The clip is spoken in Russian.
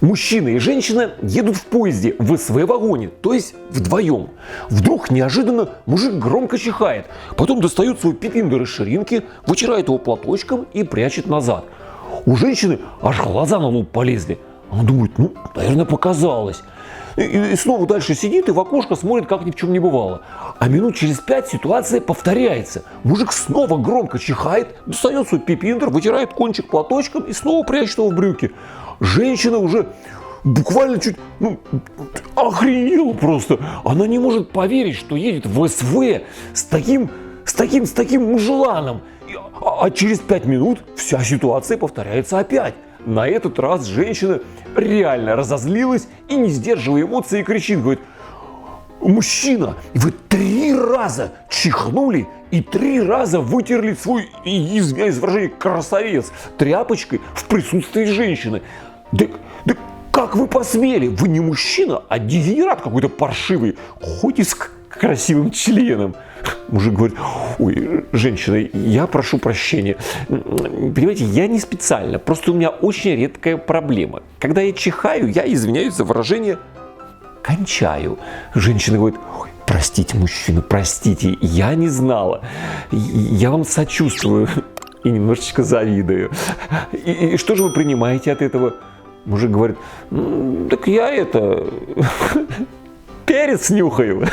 Мужчина и женщина едут в поезде в СВ-вагоне, то есть вдвоем. Вдруг неожиданно мужик громко чихает, потом достает свой пипиндер из ширинки, вытирает его платочком и прячет назад. У женщины аж глаза на лоб полезли. Она думает, наверное, показалось. И снова дальше сидит и в окошко смотрит, как ни в чем не бывало. А минут через 5 ситуация повторяется. Мужик снова громко чихает, достает свой пипиндер, вытирает кончик платочком и снова прячет его в брюки. Женщина уже буквально чуть охренела просто. Она не может поверить, что едет в СВ с таким мужланом. А через 5 минут вся ситуация повторяется опять. На этот раз женщина реально разозлилась и, не сдерживая эмоций, кричит, говорит: мужчина, вы 3 раза чихнули и 3 раза вытерли свой, извиняюсь выражение, красавец тряпочкой в присутствии женщины. Да как вы посмели? Вы не мужчина, а дегенерат какой-то паршивый, хоть и с красивым членом. Мужик говорит: ой, женщина, я прошу прощения. Понимаете, я не специально, просто у меня очень редкая проблема. Когда я чихаю, я, извиняюсь за выражение, кончаю. Женщина говорит: ой, простите, мужчина, простите, я не знала. Я вам сочувствую и немножечко завидую. И что же вы принимаете от этого? Мужик говорит: так я перец нюхаю.